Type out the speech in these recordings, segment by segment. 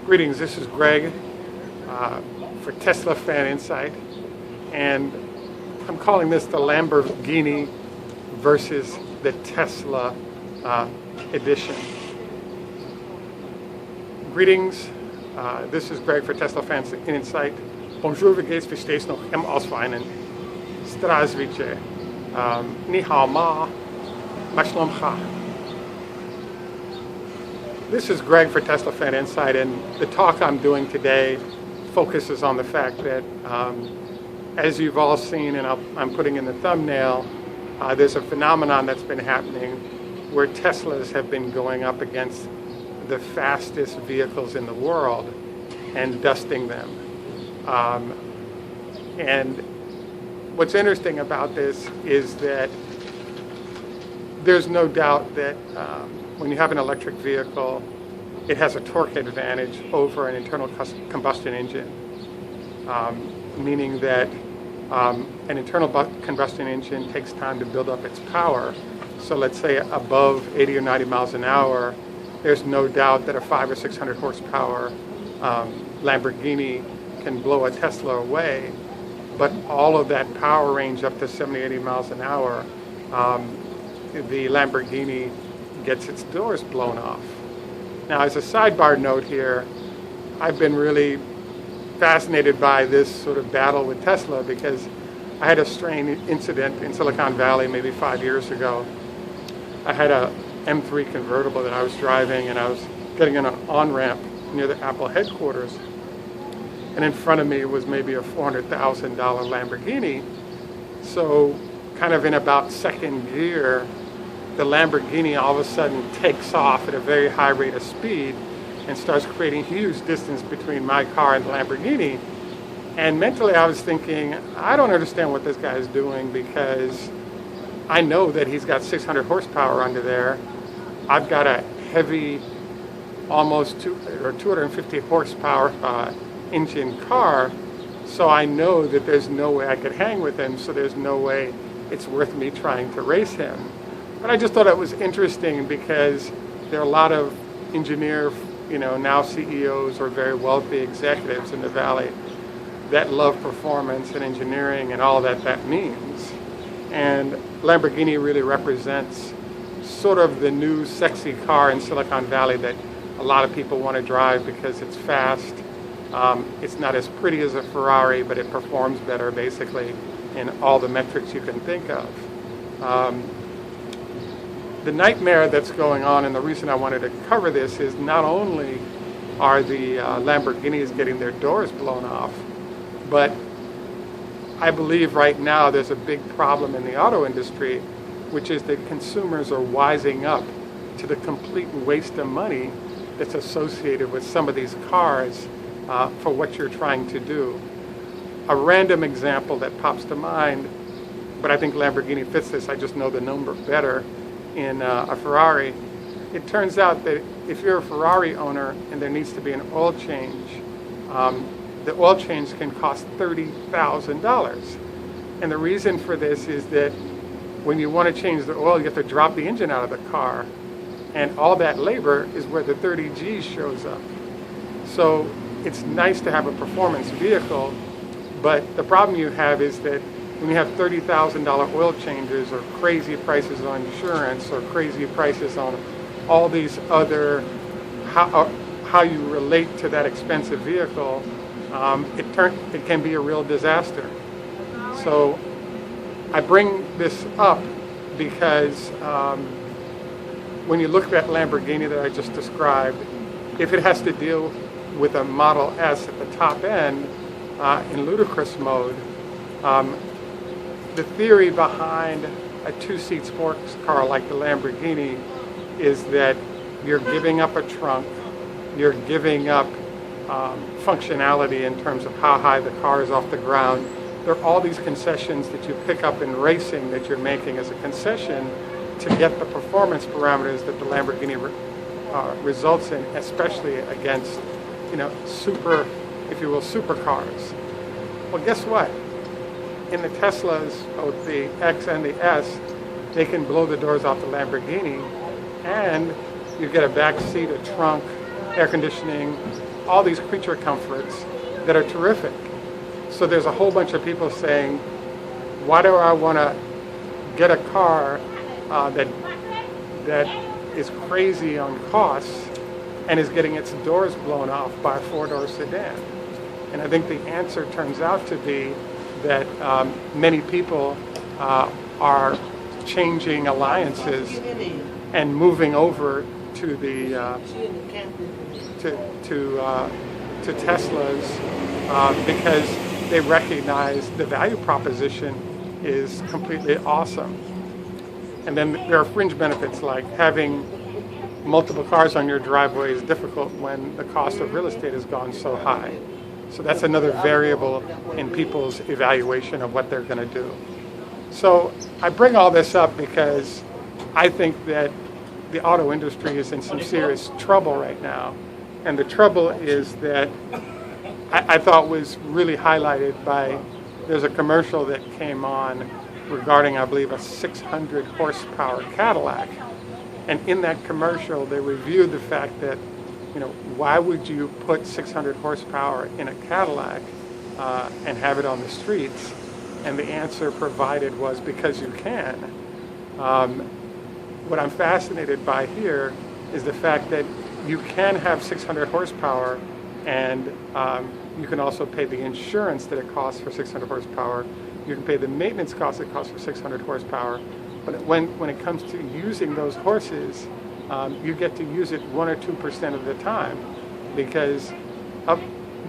Greetings, this is Greg for Tesla Fan Insight, and I'm calling this the Lamborghini versus the Tesla edition. Greetings, this is Greg for Tesla Fan Insight. Bonjour, wie geht's? Wie stehst noch im Ausweinen? Zdravstvuyte. Ni hao ma. Mashlomcha. This is Greg for Tesla Fan Insight, and the talk I'm doing today focuses on the fact that, as you've all seen, and I'm putting in the thumbnail, there's a phenomenon that's been happening where Teslas have been going up against the fastest vehicles in the world and dusting them. And what's interesting about this is that there's no doubt that when you have an electric vehicle, it has a torque advantage over an internal combustion engine, meaning that an internal combustion engine takes time to build up its power. So let's say above 80 or 90 miles an hour, there's no doubt that a 500 or 600 horsepower Lamborghini can blow a Tesla away, but all of that power range up to 70, 80 miles an hour, the Lamborghini gets its doors blown off. Now, as a sidebar note here, I've been really fascinated by this sort of battle with Tesla because I had a strange incident in Silicon Valley maybe 5 years ago. I had a M3 convertible that I was driving, and I was getting on an on-ramp near the Apple headquarters, and in front of me was maybe a $400,000 Lamborghini. So kind of in about second gear, the Lamborghini all of a sudden takes off at a very high rate of speed and starts creating huge distance between my car and the Lamborghini. And mentally I was thinking, I don't understand what this guy is doing, because I know that he's got 600 horsepower under there. I've got a heavy, almost 250 horsepower engine car, so I know that there's no way I could hang with him, so there's no way it's worth me trying to race him. But I just thought it was interesting because there are a lot of engineer, now CEOs or very wealthy executives in the Valley that love performance and engineering and all that means. And Lamborghini really represents sort of the new sexy car in Silicon Valley that a lot of people want to drive because it's fast. It's not as pretty as a Ferrari, but it performs better basically in all the metrics you can think of. The nightmare that's going on, and the reason I wanted to cover this, is not only are the Lamborghinis getting their doors blown off, but I believe right now there's a big problem in the auto industry, which is that consumers are wising up to the complete waste of money that's associated with some of these cars for what you're trying to do. A random example that pops to mind, but I think Lamborghini fits this, I just know the number better, in a Ferrari. It turns out that if you're a Ferrari owner and there needs to be an oil change, the oil change can cost $30,000. And the reason for this is that when you want to change the oil, you have to drop the engine out of the car, and all that labor is where the 30G shows up. So it's nice to have a performance vehicle, but the problem you have is that when you have $30,000 oil changes, or crazy prices on insurance, or crazy prices on all these other, how you relate to that expensive vehicle, it can be a real disaster. So I bring this up because when you look at that Lamborghini that I just described, if it has to deal with a Model S at the top end in ludicrous mode, the theory behind a two-seat sports car like the Lamborghini is that you're giving up a trunk, you're giving up functionality in terms of how high the car is off the ground. There are all these concessions that you pick up in racing that you're making as a concession to get the performance parameters that the Lamborghini results in, especially against, if you will, supercars. Well, guess what? In the Teslas, both the X and the S, they can blow the doors off the Lamborghini, and you get a back seat, a trunk, air conditioning, all these creature comforts that are terrific. So there's a whole bunch of people saying, why do I want to get a car that is crazy on costs and is getting its doors blown off by a four-door sedan? And I think the answer turns out to be that many people are changing alliances and moving over to the to Teslas because they recognize the value proposition is completely awesome. And then there are fringe benefits like having multiple cars on your driveway is difficult when the cost of real estate has gone so high. So that's another variable in people's evaluation of what they're going to do. So I bring all this up because I think that the auto industry is in some serious trouble right now. And the trouble is that I thought was really highlighted by, there's a commercial that came on regarding, I believe, a 600 horsepower Cadillac. And in that commercial, they reviewed the fact that, why would you put 600 horsepower in a Cadillac and have it on the streets? And the answer provided was because you can. What I'm fascinated by here is the fact that you can have 600 horsepower and you can also pay the insurance that it costs for 600 horsepower. You can pay the maintenance costs it costs for 600 horsepower. But when it comes to using those horses, you get to use it 1 or 2% of the time, because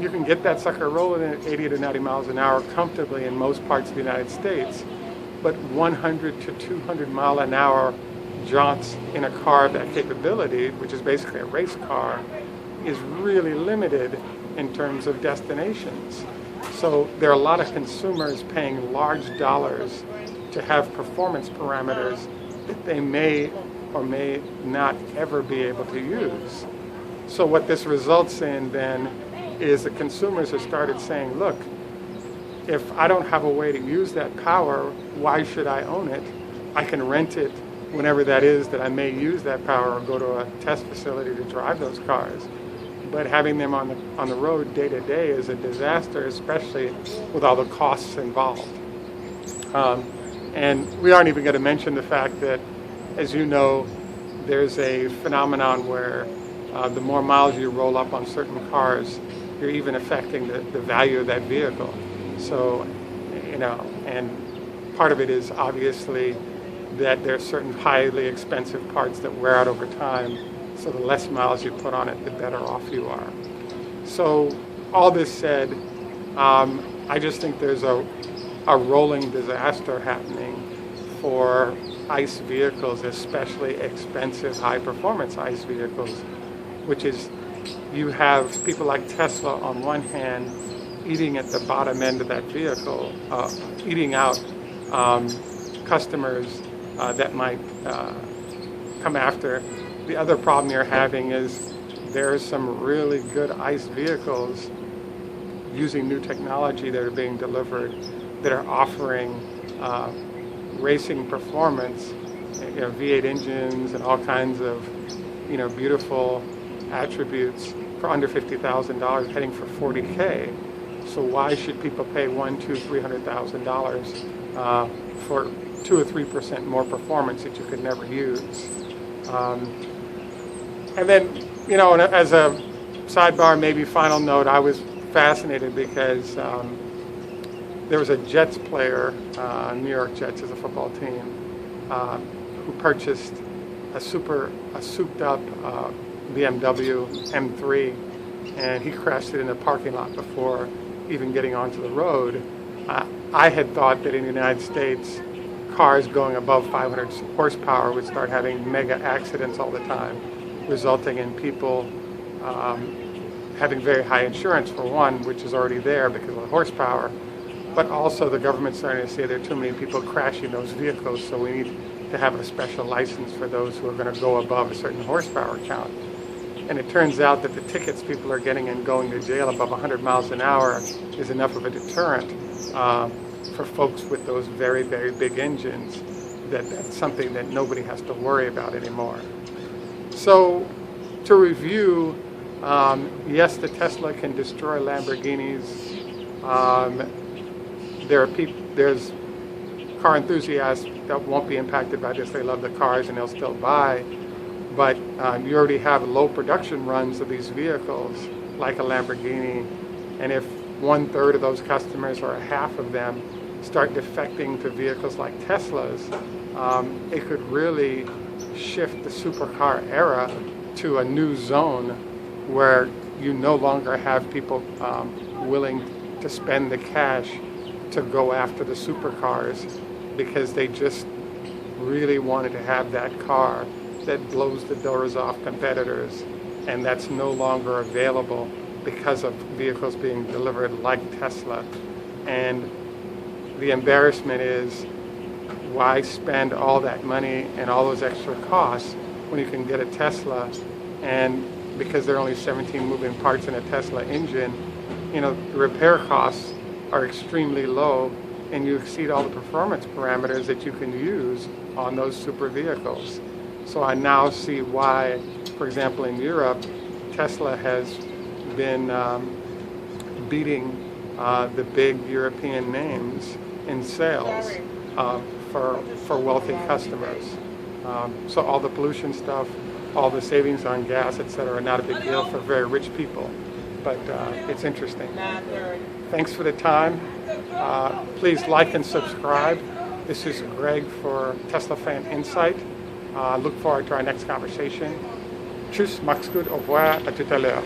you can get that sucker rolling at 80 to 90 miles an hour comfortably in most parts of the United States. But 100 to 200 mile an hour jaunts in a car of that capability, which is basically a race car, is really limited in terms of destinations. So there are a lot of consumers paying large dollars to have performance parameters that they may or may not ever be able to use. So what this results in then is the consumers have started saying, look, if I don't have a way to use that power, why should I own it? I can rent it whenever that is that I may use that power, or go to a test facility to drive those cars. But having them on the road day to day is a disaster, especially with all the costs involved. And we aren't even going to mention the fact that, as you know, there's a phenomenon where the more miles you roll up on certain cars, you're even affecting the value of that vehicle. So, and part of it is obviously that there are certain highly expensive parts that wear out over time. So the less miles you put on it, the better off you are. So all this said, I just think there's a rolling disaster happening for ICE vehicles, especially expensive high-performance ICE vehicles, which is you have people like Tesla on one hand eating at the bottom end of that vehicle, eating out customers that might come after. The other problem you're having is there's some really good ICE vehicles using new technology that are being delivered that are offering racing performance, V8 engines and all kinds of beautiful attributes for under $50,000, heading for $40K. So why should people pay $300,000 for 2 or 3% more performance that you could never use? And then, as a sidebar, maybe final note, I was fascinated because there was a Jets player, New York Jets is a football team, who purchased a souped-up BMW M3, and he crashed it in a parking lot before even getting onto the road. I had thought that in the United States, cars going above 500 horsepower would start having mega accidents all the time, resulting in people having very high insurance, for one, which is already there because of the horsepower, but also the government's starting to say there are too many people crashing those vehicles, so we need to have a special license for those who are going to go above a certain horsepower count. And it turns out that the tickets people are getting and going to jail above 100 miles an hour is enough of a deterrent for folks with those very, very big engines, that's something that nobody has to worry about anymore. So to review, Yes, the Tesla can destroy Lamborghinis. There's car enthusiasts that won't be impacted by this. They love the cars and they'll still buy. But you already have low production runs of these vehicles, like a Lamborghini, and if 1/3 of those customers or a half of them start defecting to vehicles like Teslas, it could really shift the supercar era to a new zone where you no longer have people willing to spend the cash to go after the supercars because they just really wanted to have that car that blows the doors off competitors, and that's no longer available because of vehicles being delivered like Tesla. And the embarrassment is, why spend all that money and all those extra costs when you can get a Tesla? And because there are only 17 moving parts in a Tesla engine, you know, the repair costs are extremely low, and you exceed all the performance parameters that you can use on those super vehicles. So I now see why, for example, in Europe, Tesla has been beating the big European names in sales for wealthy customers. So all the pollution stuff, all the savings on gas, etc., are not a big deal for very rich people. But it's interesting. Thanks for the time. Please like and subscribe. This is Greg for Tesla Fan Insight. Look forward to our next conversation. Tschüss, mach's gut, au revoir, à tout à l'heure.